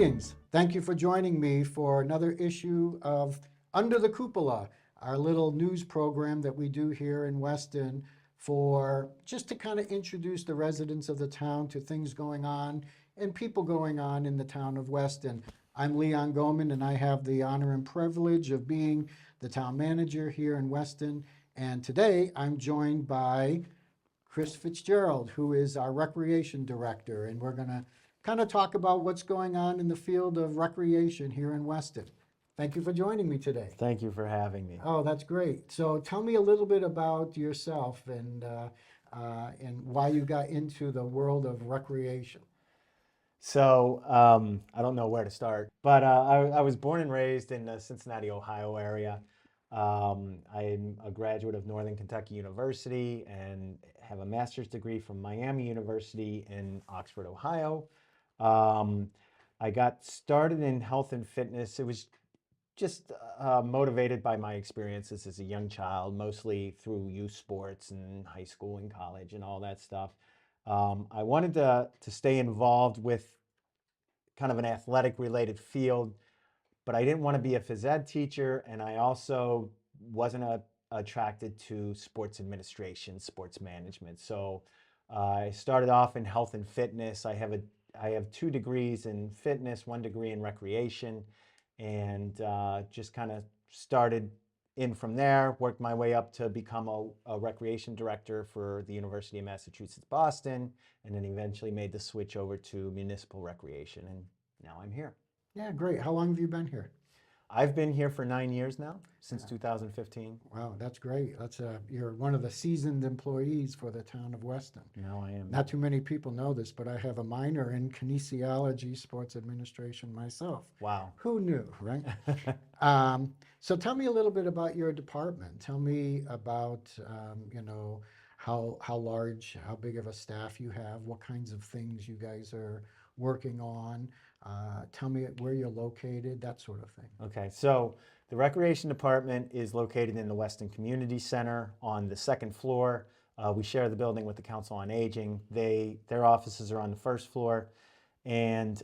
Greetings. Thank you for joining me for another issue of Under the Cupola, our little news program that we do here in Weston for just to kind of introduce the residents of the town to things going on and people going on in the town of Weston. I'm Leon Gaumond, and I have the honor and privilege of being the town manager here in Weston. And today I'm joined by Chris Fitzgerald, who is our recreation director, and we're going to kind of talk about what's going on in the field of recreation here in Weston. Thank you for joining me today. Thank you for having me. Oh, that's great. So tell me a little bit about yourself and why you got into the world of recreation. So I don't know where to start, but I was born and raised in the Cincinnati, Ohio area. I'm a graduate of Northern Kentucky University and have a master's degree from Miami University in Oxford, Ohio. I got started in health and fitness. It was just motivated by my experiences as a young child, mostly through youth sports and high school and college and all that stuff. I wanted to stay involved with kind of an athletic related field, but I didn't want to be a phys ed teacher, and I also wasn't attracted to sports administration, sports management. So I started off in health and fitness. I have 2 degrees in fitness, 1 degree in recreation, and just kind of started in from there, worked my way up to become a recreation director for the University of Massachusetts, Boston, and then eventually made the switch over to municipal recreation, and now I'm here. Yeah, great. How long have you been here? I've been here for 9 years now, since 2015. Wow, that's great. You're one of the seasoned employees for the town of Weston. Now I am. Not too many people know this, but I have a minor in kinesiology, sports administration myself. Wow. Who knew, right? So tell me a little bit about your department. Tell me about, how large, how big of a staff you have, what kinds of things you guys are working on. Tell me where you're located, that sort of thing. Okay, so the Recreation Department is located in the Weston Community Center on the 2nd floor. We share the building with the Council on Aging. Their offices are on the 1st floor. And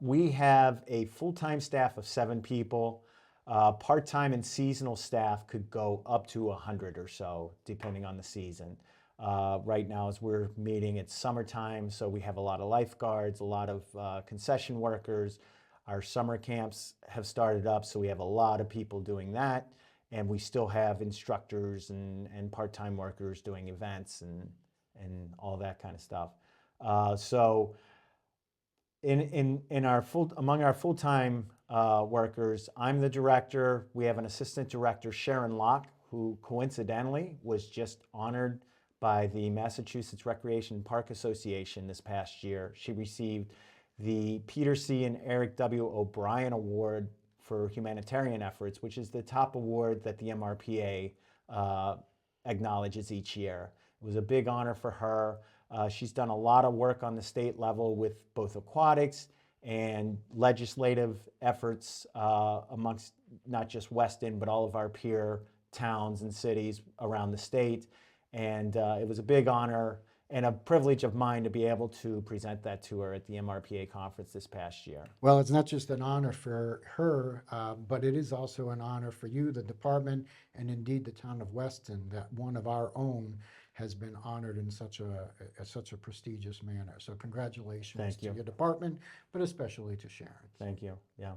we have a full-time staff of 7 people. Part-time and seasonal staff could go up to 100 or so, depending on the season. Right now, as we're meeting, it's summertime, so we have a lot of lifeguards, a lot of concession workers. Our summer camps have started up, so we have a lot of people doing that. And we still have instructors and part-time workers doing events and all that kind of stuff. So among our full-time workers, I'm the director. We have an assistant director, Sharon Locke, who coincidentally was just honored by the Massachusetts Recreation Park Association this past year. She received the Peter C. and Eric W. O'Brien Award for Humanitarian Efforts, which is the top award that the MRPA acknowledges each year. It was a big honor for her. She's done a lot of work on the state level with both aquatics and legislative efforts amongst not just Weston, but all of our peer towns and cities around the state. And it was a big honor and a privilege of mine to be able to present that to her at the MRPA conference this past year. Well, it's not just an honor for her, but it is also an honor for you, the department, and indeed the town of Weston, that one of our own has been honored in such a prestigious manner. So congratulations to your department, but especially to Sharon. Thank you. Yeah.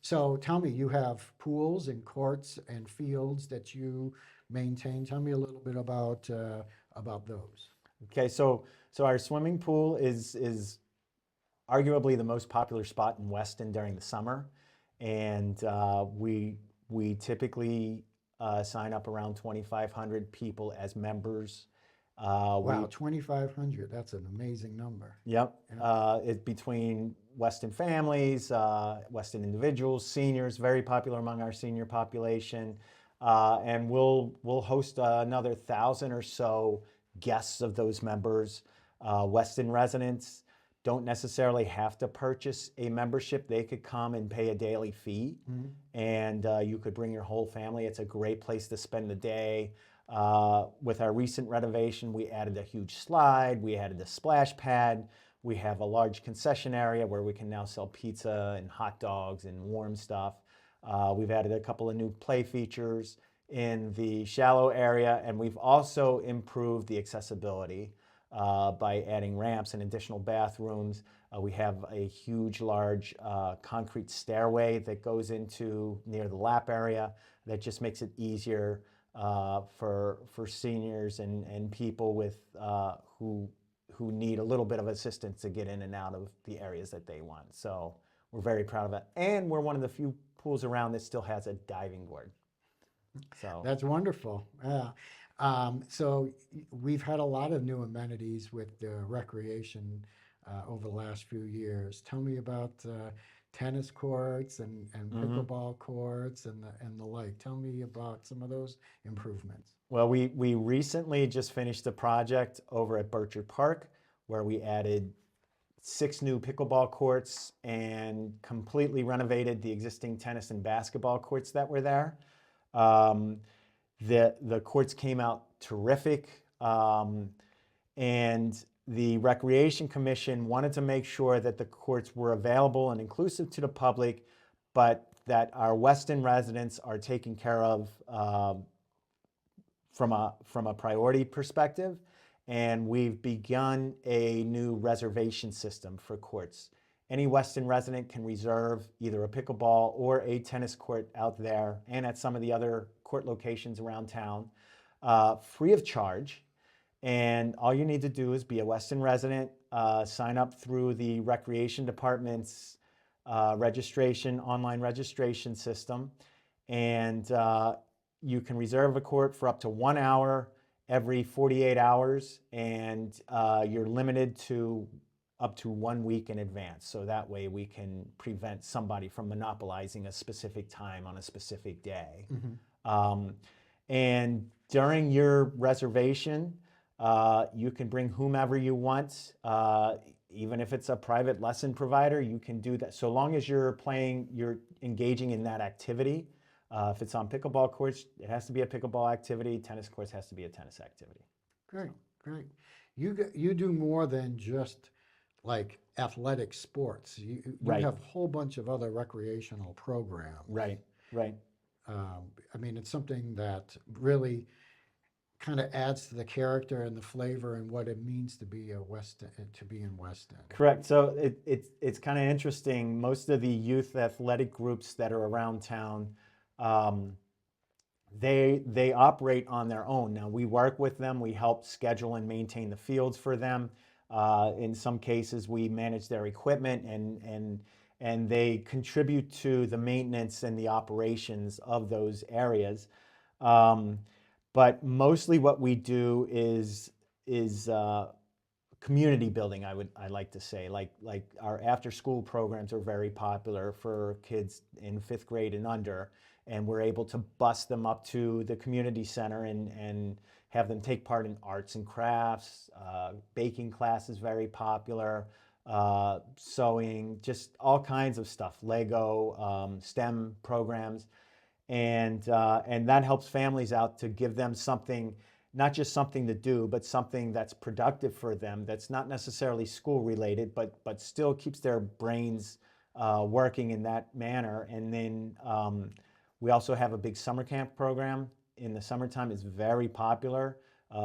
So tell me, you have pools and courts and fields that you maintain. Tell me a little bit about those. Okay, so our swimming pool is arguably the most popular spot in Weston during the summer, and we typically sign up around 2,500 people as members. Wow, 2,500, that's an amazing number. Yep, it's between Weston families, Weston individuals, seniors, very popular among our senior population. And we'll host another 1,000 or so guests of those members. Weston residents don't necessarily have to purchase a membership. They could come and pay a daily fee, and you could bring your whole family. It's a great place to spend the day. With our recent renovation, we added a huge slide. We added a splash pad. We have a large concession area where we can now sell pizza and hot dogs and warm stuff. We've added a couple of new play features in the shallow area, and we've also improved the accessibility by adding ramps and additional bathrooms. We have a huge, large concrete stairway that goes into near the lap area that just makes it easier for seniors and people with who need a little bit of assistance to get in and out of the areas that they want. So we're very proud of that, and we're one of the few pools around that still has a diving board. So That's wonderful. Yeah. So we've had a lot of new amenities with the recreation over the last few years. Tell me about tennis courts and mhm. pickleball courts and the like. Tell me about some of those improvements. Well, we recently just finished a project over at Bircher Park where we added 6 new pickleball courts and completely renovated the existing tennis and basketball courts that were there. Um, the courts came out terrific, and the Recreation Commission wanted to make sure that the courts were available and inclusive to the public, but that our Weston residents are taken care of from a priority perspective. And we've begun a new reservation system for courts. Any Weston resident can reserve either a pickleball or a tennis court out there and at some of the other court locations around town, free of charge. And all you need to do is be a Weston resident, sign up through the Recreation Department's online registration system, and you can reserve a court for up to 1 hour every 48 hours, and you're limited to up to 1 week in advance. So that way we can prevent somebody from monopolizing a specific time on a specific day. And during your reservation, you can bring whomever you want, even if it's a private lesson provider, you can do that. So long as you're engaging in that activity. If it's on pickleball courts, it has to be a pickleball activity. Tennis courts has to be a tennis activity. Great, great. You do more than just like athletic sports. You Right. have a whole bunch of other recreational programs. Right, right. I mean, it's something that really kind of adds to the character and the flavor and what it means to be in Weston. Correct. So it's kind of interesting. Most of the youth athletic groups that are around town, they operate on their own. Now we work with them. We help schedule and maintain the fields for them. In some cases, we manage their equipment and they contribute to the maintenance and the operations of those areas. But mostly what we do is community building. I like to say, like our after school programs are very popular for kids in 5th grade and under, and we're able to bus them up to the community center and have them take part in arts and crafts. Baking class is very popular. Sewing, just all kinds of stuff. Lego, STEM programs. And that helps families out to give them something, not just something to do, but something that's productive for them, that's not necessarily school related, but still keeps their brains working in that manner. And then we also have a big summer camp program. In the summertime, it's very popular.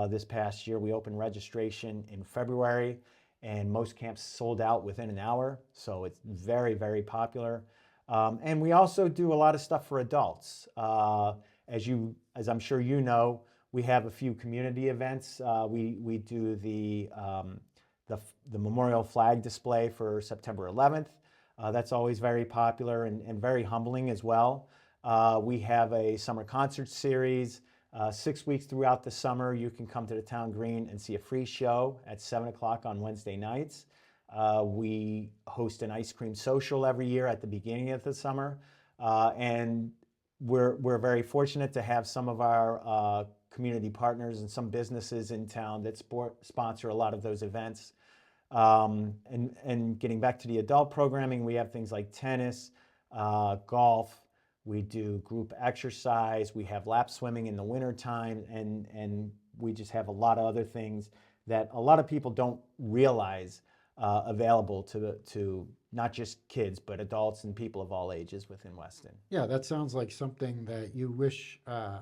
This past year, we opened registration in February, and most camps sold out within an hour. So it's very, very popular. And we also do a lot of stuff for adults. As I'm sure you know, we have a few community events. We do the memorial flag display for September 11th. That's always very popular and very humbling as well. We have a summer concert series. 6 weeks throughout the summer, you can come to the town green and see a free show at 7 o'clock on Wednesday nights. We host an ice cream social every year at the beginning of the summer. And we're very fortunate to have some of our community partners and some businesses in town that sponsor a lot of those events. And getting back to the adult programming, we have things like tennis, golf. We do group exercise. We have lap swimming in the wintertime. And we just have a lot of other things that a lot of people don't realize available to not just kids, but adults and people of all ages within Weston. Yeah, that sounds like something that you wish uh,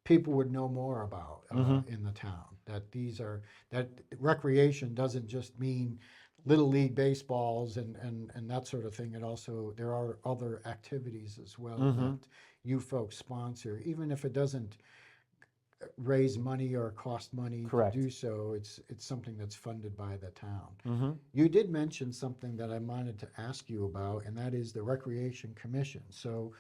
people would know more about Hmm. in the town. That recreation doesn't just mean little league baseballs and that sort of thing. There are other activities as well Hmm. that you folks sponsor, even if it doesn't raise money or cost money to Correct. do so. It's something that's funded by the town. Hmm. You did mention something that I wanted to ask you about, and that is the Recreation Commission. So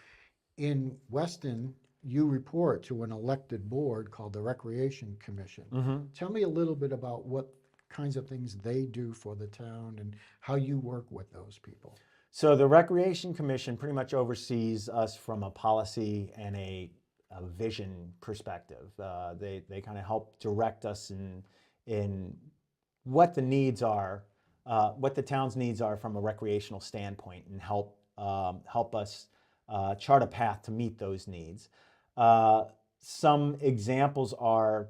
in Weston, you report to an elected board called the Recreation Commission. Hmm. Tell me a little bit about what kinds of things they do for the town and how you work with those people. So the Recreation Commission pretty much oversees us from a policy and a vision perspective. They kind of help direct us in what the needs are, what the town's needs are from a recreational standpoint, and help us chart a path to meet those needs. Uh, some examples are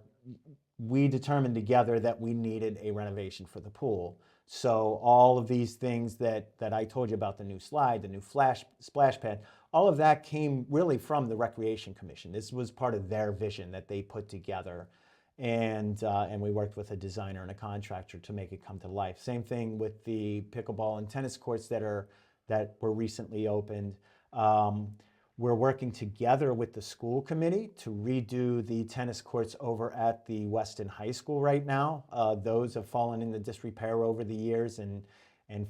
we determined together that we needed a renovation for the pool. So all of these things that I told you about, the new slide, the new splash pad, all of that came really from the Recreation Commission. This was part of their vision that they put together. And we worked with a designer and a contractor to make it come to life. Same thing with the pickleball and tennis courts that were recently opened. We're working together with the school committee to redo the tennis courts over at the Weston High School right now. Those have fallen into disrepair over the years, and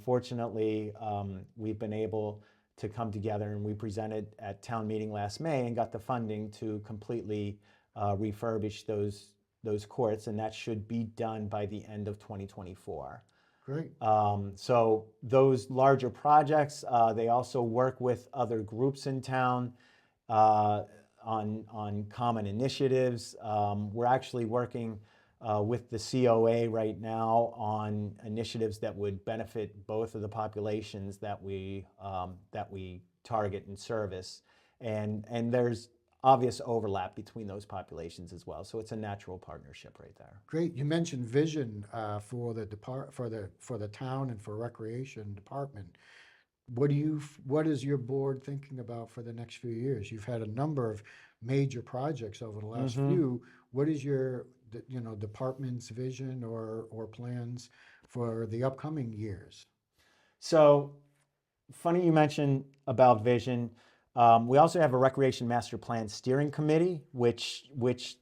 fortunately, we've been able to come together, and we presented at town meeting last May and got the funding to completely refurbish those courts, and that should be done by the end of 2024. Great. So those larger projects, they also work with other groups in town on common initiatives. We're actually working with the COA right now on initiatives that would benefit both of the populations that we target and service, and there's obvious overlap between those populations as well. So it's a natural partnership right there. Great. You mentioned vision for the town and for recreation department. What is your board thinking about for the next few years? You've had a number of major projects over the last few. What is your department's vision or plans for the upcoming years? So funny you mentioned about vision. We also have a Recreation Master Plan Steering Committee, which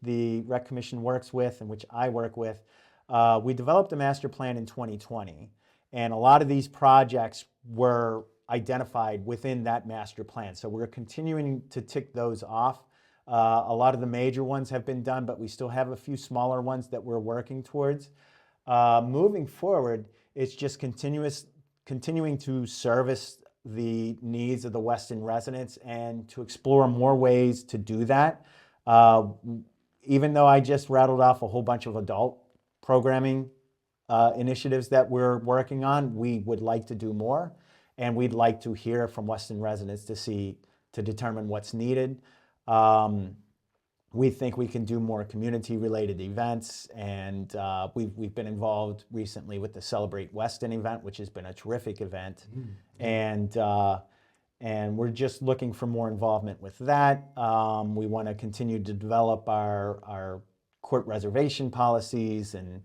the Rec Commission works with and which I work with. We developed a master plan in 2020, and a lot of these projects were identified within that master plan. So we're continuing to tick those off. A lot of the major ones have been done, but we still have a few smaller ones that we're working towards. Moving forward, it's just continuing to service the needs of the Weston residents and to explore more ways to do that. Even though I just rattled off a whole bunch of adult programming initiatives that we're working on, we would like to do more, and we'd like to hear from Weston residents to determine what's needed. We think we can do more community-related events, and we've been involved recently with the Celebrate Weston event, which has been a terrific event, and we're just looking for more involvement with that. We want to continue to develop our court reservation policies and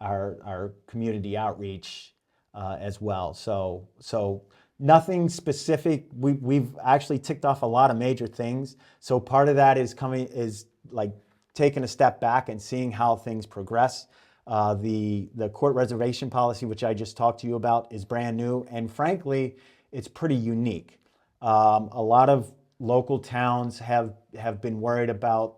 our community outreach as well. So nothing specific. We've actually ticked off a lot of major things. So part of that is like taking a step back and seeing how things progress. The court reservation policy, which I just talked to you about, is brand new, and frankly, it's pretty unique. A lot of local towns have been worried about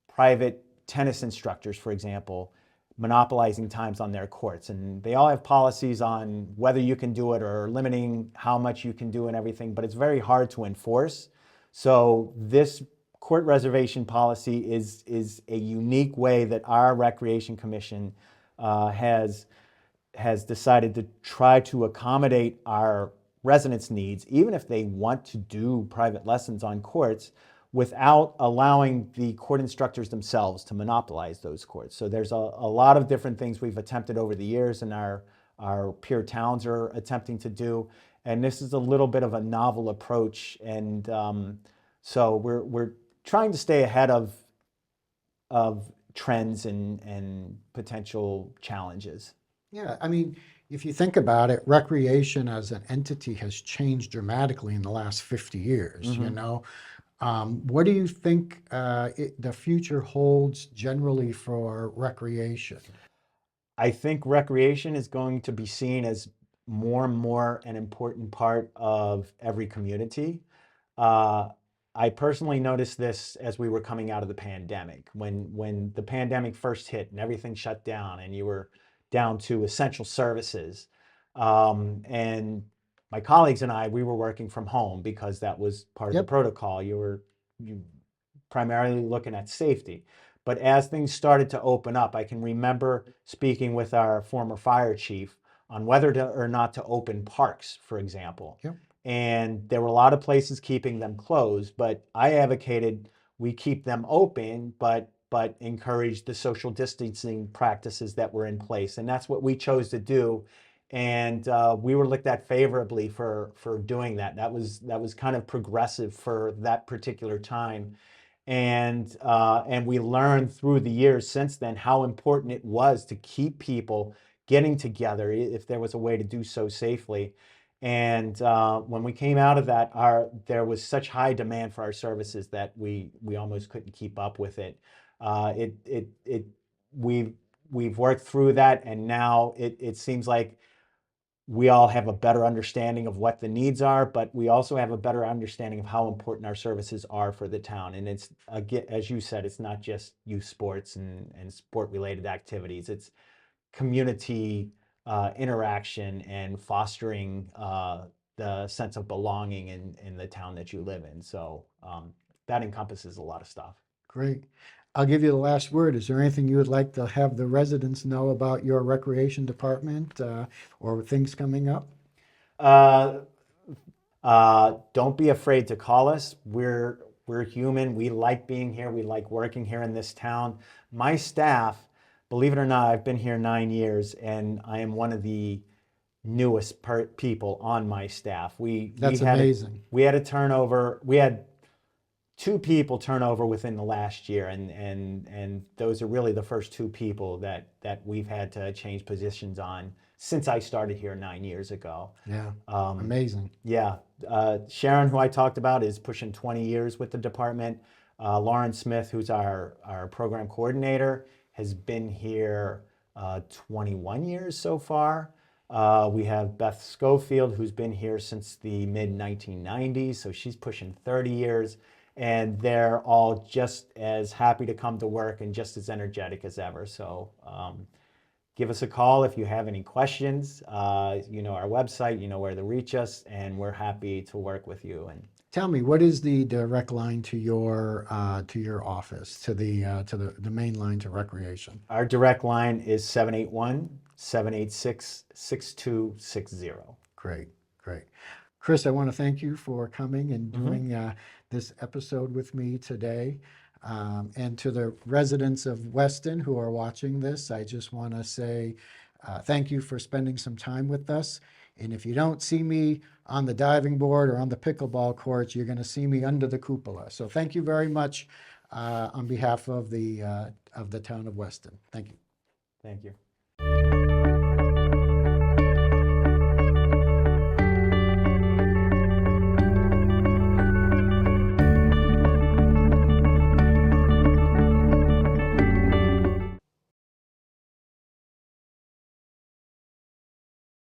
private tennis instructors, for example, monopolizing times on their courts, and they all have policies on whether you can do it or limiting how much you can do and everything, but it's very hard to enforce. So this court reservation policy is a unique way that our Recreation Commission has decided to try to accommodate our residents' needs. Even if they want to do private lessons on courts, without allowing the court instructors themselves to monopolize those courts. So there's a lot of different things we've attempted over the years, and our peer towns are attempting to do. And this is a little bit of a novel approach. And so we're trying to stay ahead of trends and potential challenges. Yeah, I mean, if you think about it, recreation as an entity has changed dramatically in the last 50 years, you know? What do you think the future holds generally for recreation? I think recreation is going to be seen as more and more an important part of every community. Uh, I personally noticed this as we were coming out of the pandemic. When the pandemic first hit and everything shut down and you were down to essential services, and my colleagues and I, we were working from home because that was part of the Yep. protocol. You primarily looking at safety. But as things started to open up, I can remember speaking with our former fire chief on whether or not to open parks, for example. Yep. And there were a lot of places keeping them closed, but I advocated we keep them open, but encourage the social distancing practices that were in place. And that's what we chose to do. And we were looked at favorably for doing that. That was kind of progressive for that particular time. And we learned through the years since then how important it was to keep people getting together if there was a way to do so safely. And when we came out of that, there was such high demand for our services that we almost couldn't keep up with it. We've worked through that, and now it seems like we all have a better understanding of what the needs are, but we also have a better understanding of how important our services are for the town. And it's, again, as you said, it's not just youth sports and sport-related activities. It's community interaction and fostering the sense of belonging in the town that you live in. So that encompasses a lot of stuff. Great. I'll give you the last word. Is there anything you would like to have the residents know about your recreation department or things coming up? Don't be afraid to call us. We're human. We like being here. We like working here in this town. My staff, believe it or not, I've been here 9 years, and I am one of the newest people on my staff. That's amazing. We had a turnover. We had 2 people turnover within the last year, and those are really the first 2 people that we've had to change positions on since I started here 9 years ago. Yeah, amazing. Yeah, Sharon, who I talked about, is pushing 20 years with the department. Lauren Smith, who's our program coordinator, has been here 21 years so far. We have Beth Schofield, who's been here since the mid-1990s, so she's pushing 30 years. And they're all just as happy to come to work and just as energetic as ever. So give us a call if you have any questions. You know our website, you know where to reach us, and we're happy to work with you. And Tell me, what is the direct line to your office, to the main line to recreation? our direct line is 781-786-6260. Great, great. Chris, I want to thank you for coming and doing this episode with me today. And to the residents of Weston who are watching this, I just want to say thank you for spending some time with us. And if you don't see me on the diving board or on the pickleball courts, you're going to see me under the cupola. So thank you very much on behalf of the town of Weston. Thank you. Thank you.